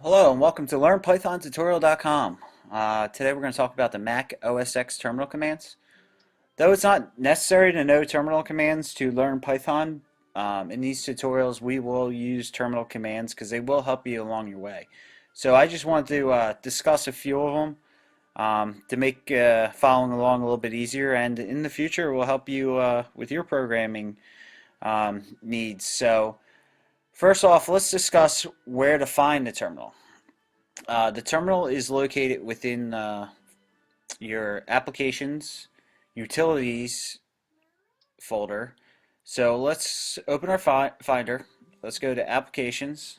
Hello and welcome to LearnPythonTutorial.com. Today we're going to talk about the Mac OS X terminal commands. Though it's not necessary to know terminal commands to learn Python, in these tutorials we will use terminal commands because they will help you along your way. So I just want to discuss a few of them to make following along a little bit easier, and in the future will help you with your programming needs. So first off, let's discuss where to find the terminal. The terminal is located within your applications, utilities folder. So let's open our Finder. Let's go to applications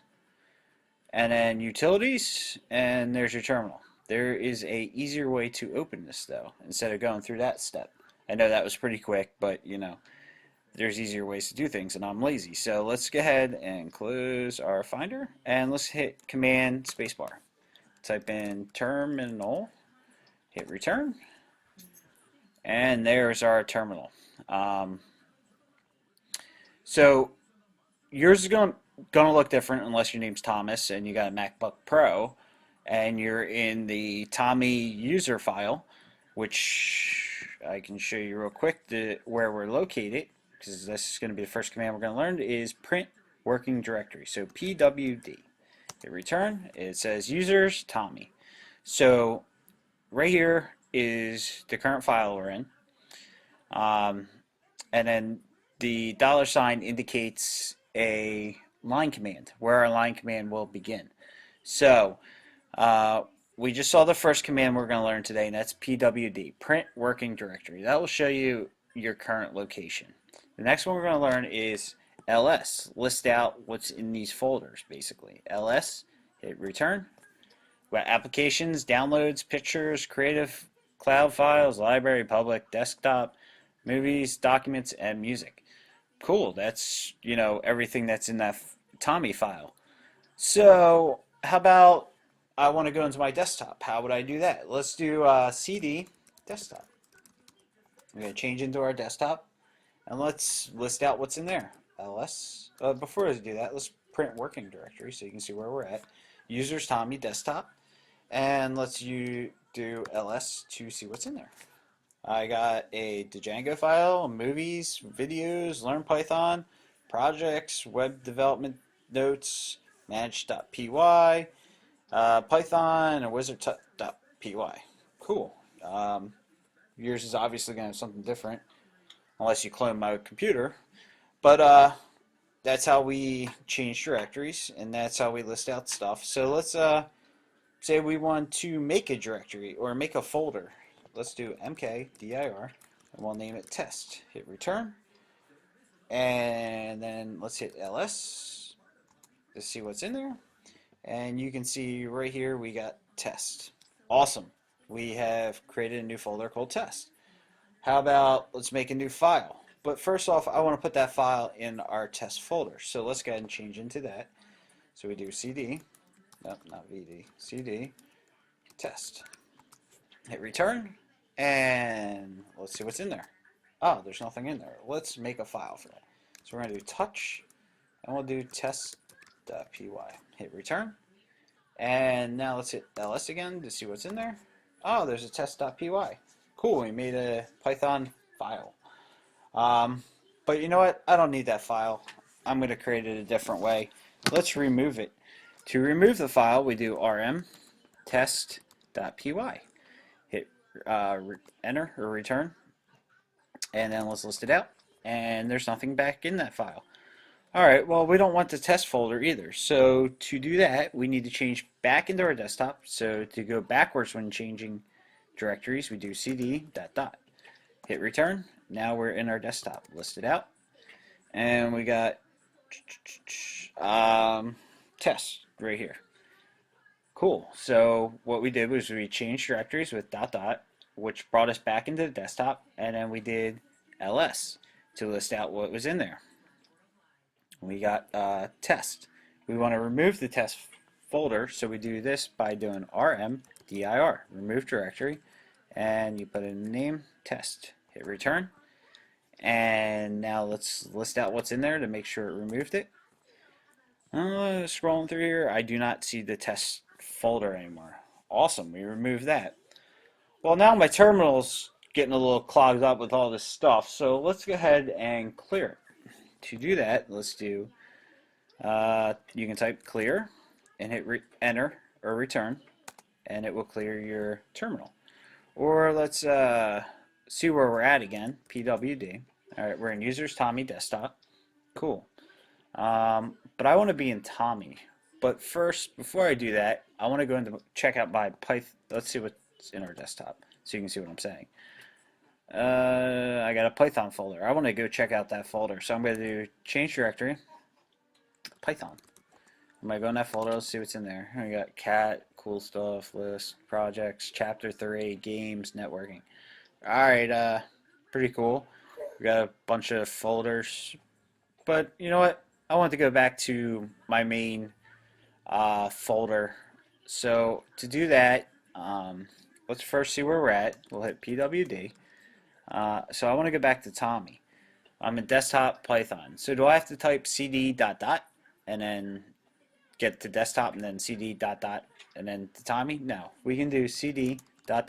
and then utilities, and there's your terminal. There is a easier way to open this though, instead of going through that step. I know that was pretty quick, but there's easier ways to do things, and I'm lazy. So let's go ahead and close our Finder, and let's hit Command Spacebar. Type in terminal, hit return, and there's our terminal. So yours is gonna look different unless your name's Thomas and you got a MacBook Pro and you're in the Tommy user file, which I can show you real quick where we're located, because this is going to be the first command we're going to learn, is print working directory. So pwd. Hit return. It says users Tommy. So right here is the current file we're in. And then the $sign indicates a line command, where our line command will begin. So we just saw the first command we're going to learn today, and that's pwd, print working directory. That will show you your current location. The next one we're going to learn is ls, list out what's in these folders, basically. ls, hit return. We got applications, downloads, pictures, creative, cloud files, library, public, desktop, movies, documents, and music. Cool, that's, everything that's in that Tommy file. So, how about I want to go into my desktop? How would I do that? Let's do CD desktop. We're going to change into our desktop, and let's list out what's in there. ls. Before I do that, let's print working directory so you can see where we're at. Users Tommy desktop, and let's do ls to see what's in there. I got a Django file, movies, videos, Learn Python, projects, web development notes, manage.py, Python, and wizard.py. Cool. Yours is obviously going to have something different, unless you clone my computer. But that's how we change directories, and that's how we list out stuff. So let's say we want to make a directory or make a folder. Let's do mkdir, and we'll name it test. Hit return, and then let's hit ls to see what's in there. And you can see right here we got test. Awesome. We have created a new folder called test. How about let's make a new file? But first off, I want to put that file in our test folder. So let's go ahead and change into that. So we do cd, nope, not vd, cd, test. Hit return, and let's see what's in there. Oh, there's nothing in there. Let's make a file for that. So we're going to do touch, and we'll do test.py. Hit return, and now let's hit ls again to see what's in there. Oh, there's a test.py. Cool, we made a Python file. But you know what? I don't need that file. I'm going to create it a different way. Let's remove it. To remove the file, we do rm test.py. Hit enter or return, and then let's list it out. And there's nothing back in that file. Alright, well, we don't want the test folder either. So to do that, we need to change back into our desktop. So to go backwards when changing directories, we do cd ... Hit return. Now we're in our desktop. List it out. And we got test right here. Cool. So what we did was we changed directories with ... which brought us back into the desktop, and then we did ls to list out what was in there. We got test. We want to remove the test folder, so we do this by doing rmdir, remove directory, and you put in the name test. Hit return, and now let's list out what's in there to make sure it removed it. Scrolling through here, I do not see the test folder anymore. Awesome, we removed that. Well, now my terminal's getting a little clogged up with all this stuff, so let's go ahead and clear it. To do that, let's do, you can type clear and hit enter or return, and it will clear your terminal. Or let's see where we're at again, PWD. Alright, we're in users Tommy desktop. Cool. But I want to be in Tommy. But first, before I do that, I want to go into check out my Python. Let's see what's in our desktop so you can see what I'm saying. I got a Python folder. I want to go check out that folder. So I'm going to do change directory, Python. I'm going to go in that folder. Let's see what's in there. I got cat, cool stuff, list, projects, chapter 3, games, networking. Alright, pretty cool. We got a bunch of folders. But you know what? I want to go back to my main folder. So to do that, let's first see where we're at. We'll hit PWD. So I want to go back to Tommy. I'm in desktop Python. So do I have to type cd ... and then get to desktop and then cd ... and then to Tommy? No, we can do cd ... and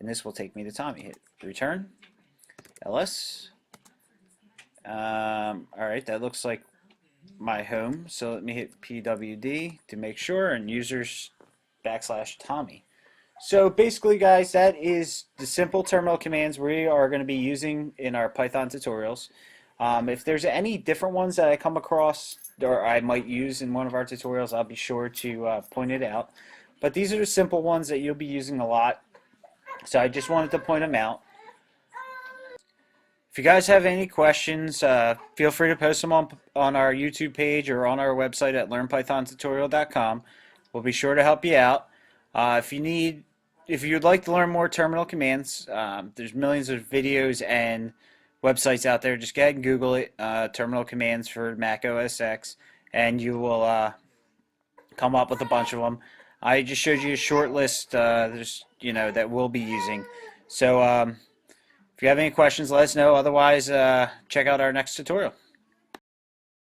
this will take me to Tommy. Hit return, ls. Alright, that looks like my home, so let me hit PWD to make sure, and users / Tommy. So basically, guys, that is the simple terminal commands we are going to be using in our Python tutorials. If there's any different ones that I come across or I might use in one of our tutorials, I'll be sure to point it out. But these are the simple ones that you'll be using a lot, so I just wanted to point them out. If you guys have any questions, feel free to post them on our YouTube page or on our website at learnpythontutorial.com. We'll be sure to help you out. If you'd like to learn more terminal commands, there's millions of videos and websites out there. Just go ahead and Google it, terminal commands for Mac OS X, and you will come up with a bunch of them. I just showed you a short list that we'll be using. So if you have any questions, let us know. Otherwise, check out our next tutorial.